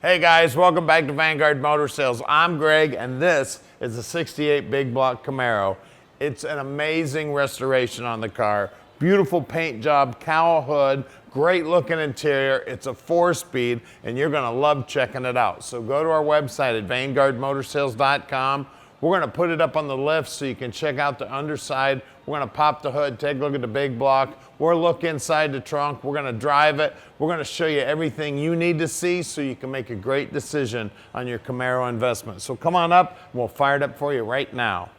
Hey guys, welcome back to Vanguard Motor Sales. I'm Greg and this is a 68 big block Camaro. It's an amazing restoration on the car. Beautiful paint job, cowl hood, great looking interior. It's a 4-speed and you're gonna love checking it out. So go to our website at vanguardmotorsales.com. We're gonna put it up on the lift so you can check out the underside. We're gonna pop the hood, take a look at the big block. We'll look inside the trunk. We're gonna drive it. We're gonna show you everything you need to see so you can make a great decision on your Camaro investment. So come on up, we'll fire it up for you right now.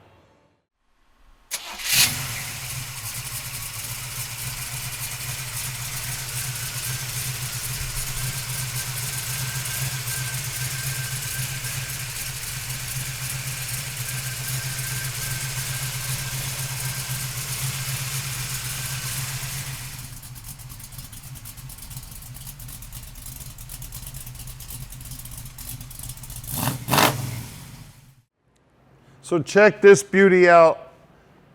So check this beauty out.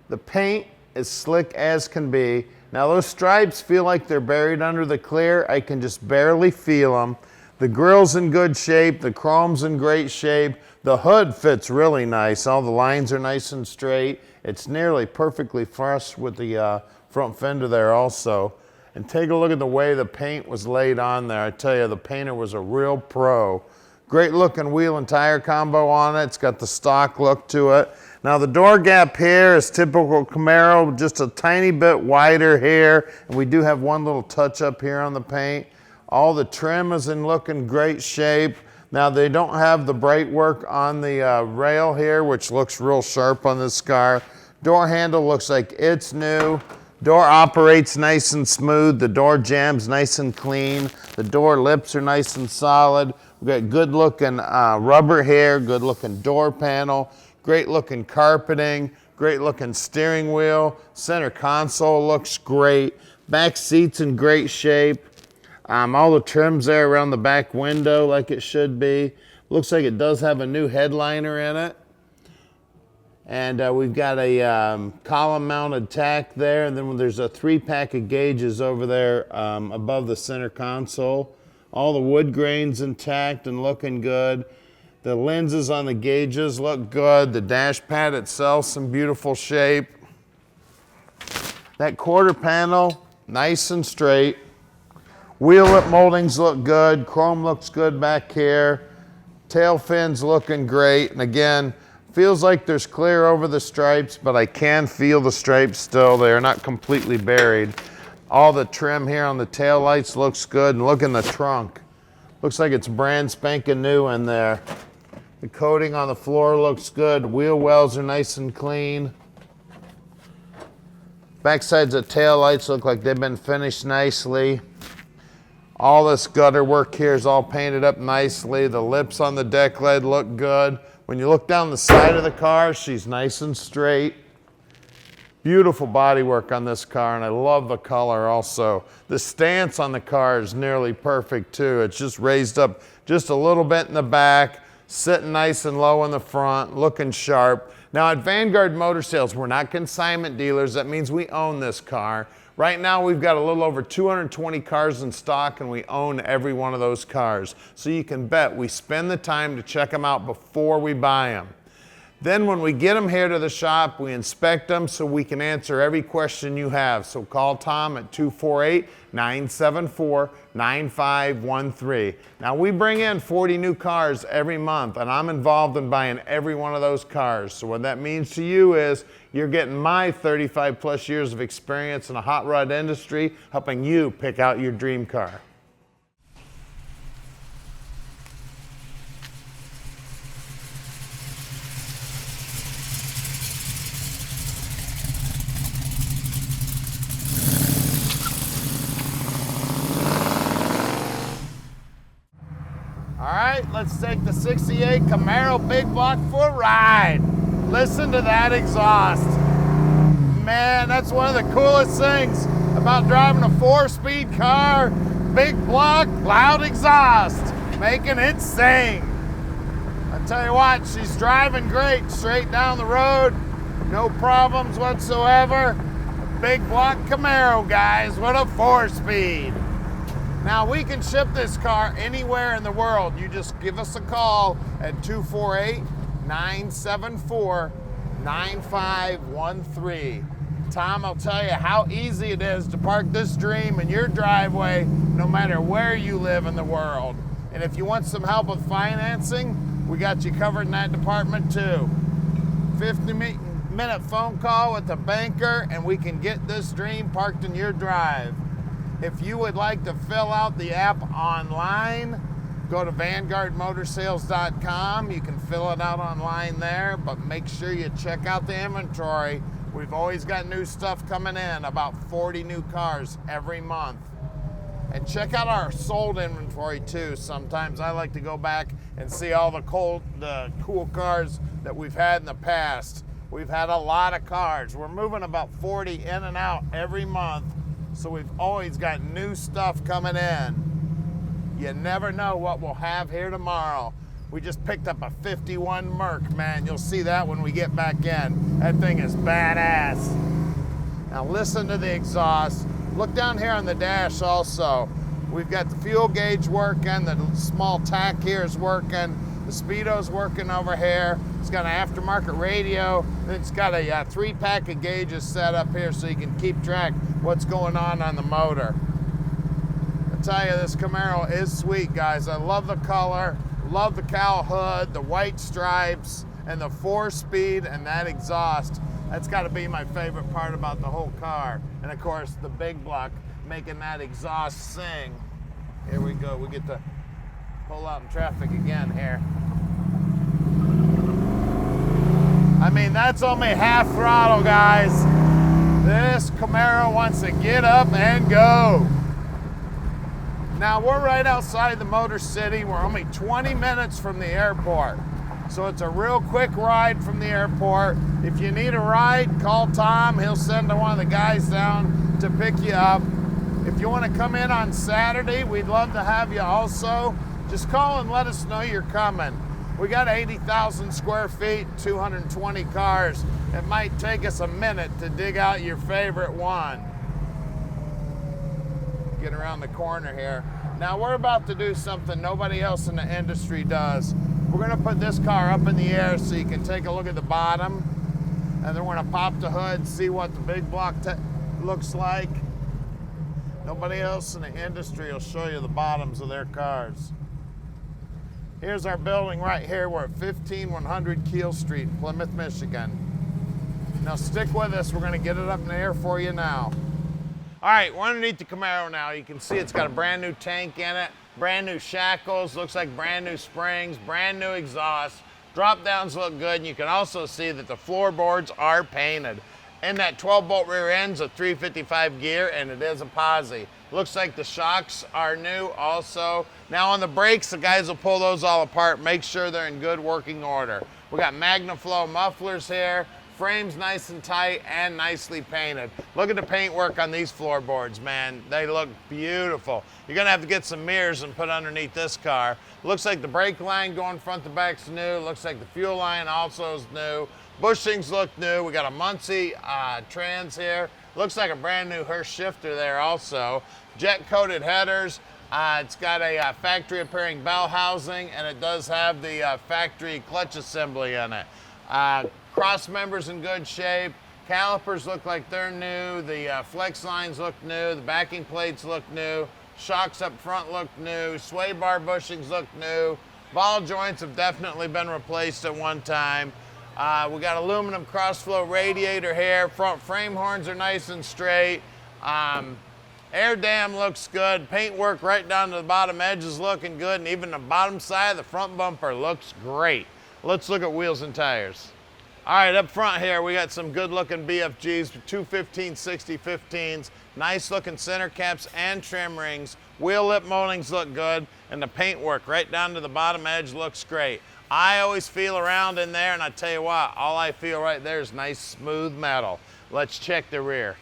The paint is slick as can be. Now those stripes feel like they're buried under the clear. I can just barely feel them. The grill's in good shape. The chrome's in great shape. The hood fits really nice. All the lines are nice and straight. It's nearly perfectly flush with the front fender there also. And take a look at the way the paint was laid on there. I tell you, the painter was a real pro. Great looking wheel and tire combo on it. It's got the stock look to it. Now the door gap here is typical Camaro, just a tiny bit wider here. And we do have one little touch up here on the paint. All the trim is in looking great shape. Now they don't have the bright work on the rail here, which looks real sharp on this car. Door handle looks like it's new. Door operates nice and smooth. The door jambs nice and clean. The door lips are nice and solid. We've got good looking rubber here, good looking door panel, great looking carpeting, great looking steering wheel. Center console looks great. Back seats in great shape. All the trims there around the back window like it should be. Looks like it does have a new headliner in it. And we've got a column mounted tack there, and then there's a 3-pack of gauges over there above the center console. All the wood grain's intact and looking good. The lenses on the gauges look good. The dash pad itself's in beautiful shape. That quarter panel, nice and straight. Wheel lip moldings look good. Chrome looks good back here. Tail fins looking great. And again, feels like there's clear over the stripes, but I can feel the stripes still. They are not completely buried. All the trim here on the tail lights looks good. And look in the trunk. Looks like it's brand spanking new in there. The coating on the floor looks good. Wheel wells are nice and clean. Backsides of tail lights look like they've been finished nicely. All this gutter work here is all painted up nicely. The lips on the deck lid look good. When you look down the side of the car, she's nice and straight. Beautiful bodywork on this car, and I love the color also. The stance on the car is nearly perfect too. It's just raised up just a little bit in the back, sitting nice and low in the front, looking sharp. Now at Vanguard Motor Sales, we're not consignment dealers. That means we own this car. Right now we've got a little over 220 cars in stock and we own every one of those cars. So you can bet we spend the time to check them out before we buy them. Then when we get them here to the shop, we inspect them so we can answer every question you have. So call Tom at 248-974-9513. Now we bring in 40 new cars every month and I'm involved in buying every one of those cars. So what that means to you is you're getting my 35 plus years of experience in the hot rod industry, helping you pick out your dream car. All right, let's take the 68 Camaro big block for a ride. Listen to that exhaust. Man, that's one of the coolest things about driving a 4-speed car. Big block, loud exhaust, making it sing. I tell you what, she's driving great straight down the road. No problems whatsoever. A big block Camaro, guys, with a 4-speed. Now we can ship this car anywhere in the world. You just give us a call at 248-974-9513. Tom will tell you how easy it is to park this dream in your driveway no matter where you live in the world. And if you want some help with financing, we got you covered in that department too. 50-minute phone call with the banker and we can get this dream parked in your drive. If you would like to fill out the app online, go to VanguardMotorsales.com. You can fill it out online there, but make sure you check out the inventory. We've always got new stuff coming in, about 40 new cars every month. And check out our sold inventory too. Sometimes I like to go back and see all the cool cars that we've had in the past. We've had a lot of cars. We're moving about 40 in and out every month. So we've always got new stuff coming in. You never know what we'll have here tomorrow. We just picked up a 51 Merc, man. You'll see that when we get back in. That thing is badass. Now listen to the exhaust. Look down here on the dash also. We've got the fuel gauge working, the small tack here is working, the speedo's working over here. It's got an aftermarket radio. It's got a 3-pack of gauges set up here so you can keep track what's going on the motor. I tell you, this Camaro is sweet, guys. I love the color, love the cowl hood, the white stripes, and the 4-speed and that exhaust. That's got to be my favorite part about the whole car. And of course, the big block making that exhaust sing. Here we go. We get to pull out in traffic again here. I mean, that's only half throttle, guys. This Camaro wants to get up and go. Now, we're right outside the Motor City. We're only 20 minutes from the airport. So it's a real quick ride from the airport. If you need a ride, call Tom. He'll send one of the guys down to pick you up. If you want to come in on Saturday, we'd love to have you also. Just call and let us know you're coming. We got 80,000 square feet, 220 cars. It might take us a minute to dig out your favorite one. Get around the corner here. Now we're about to do something nobody else in the industry does. We're gonna put this car up in the air so you can take a look at the bottom, and then we're gonna pop the hood, see what the big block looks like. Nobody else in the industry will show you the bottoms of their cars. Here's our building right here. We're at 15100 Keel Street, Plymouth, Michigan. Now stick with us. We're gonna get it up in the air for you now. All right, we're underneath the Camaro now. You can see it's got a brand new tank in it, brand new shackles, looks like brand new springs, brand new exhaust. Drop downs look good, and you can also see that the floorboards are painted. And that 12-bolt rear end's a 355 gear, and it is a Posi. Looks like the shocks are new also. Now on the brakes, the guys will pull those all apart, make sure they're in good working order. We got MagnaFlow mufflers here. Frame's nice and tight and nicely painted. Look at the paintwork on these floorboards, man. They look beautiful. You're gonna have to get some mirrors and put underneath this car. Looks like the brake line going front to back's new. Looks like the fuel line also is new. Bushings look new. We got a Muncie trans here. Looks like a brand new Hurst shifter there also. Jet coated headers. It's got a factory appearing bell housing, and it does have the factory clutch assembly in it. Cross members in good shape. Calipers look like they're new. The flex lines look new. The backing plates look new. Shocks up front look new. Sway bar bushings look new. Ball joints have definitely been replaced at one time. We got aluminum crossflow radiator here. Front frame horns are nice and straight. Air dam looks good. Paintwork right down to the bottom edge is looking good, and even the bottom side of the front bumper looks great. Let's look at wheels and tires. All right, up front here, we got some good looking BFGs, 215/60/15s, nice looking center caps and trim rings. Wheel lip moldings look good, and the paintwork right down to the bottom edge looks great. I always feel around in there, and I tell you what, all I feel right there is nice smooth metal. Let's check the rear.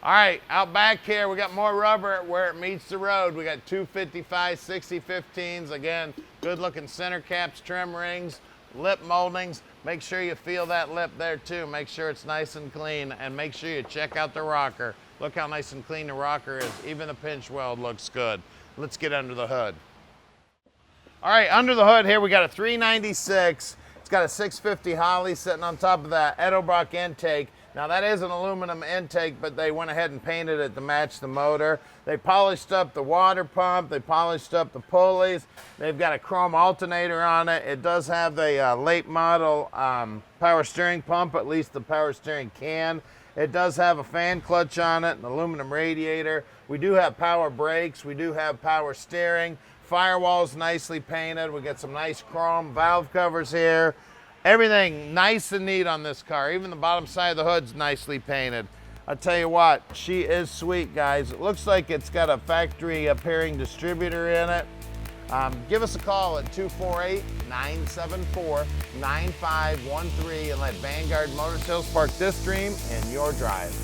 All right, out back here, we got more rubber where it meets the road. We got 255/60/15s. Again, good looking center caps, trim rings, lip moldings. Make sure you feel that lip there too. Make sure it's nice and clean, and make sure you check out the rocker. Look how nice and clean the rocker is. Even the pinch weld looks good. Let's get under the hood. All right, under the hood here, we got a 396. It's got a 650 Holley sitting on top of that Edelbrock intake. Now that is an aluminum intake, but they went ahead and painted it to match the motor. They polished up the water pump. They polished up the pulleys. They've got a chrome alternator on it. It does have the late model power steering pump, at least the power steering can. It does have a fan clutch on it, an aluminum radiator. We do have power brakes. We do have power steering. Firewall's nicely painted. We got some nice chrome valve covers here. Everything nice and neat on this car. Even the bottom side of the hood's nicely painted. I tell you what, she is sweet, guys. It looks like it's got a factory appearing distributor in it. Give us a call at 248-974-9513 and let Vanguard Motor Sales park this dream in your drive.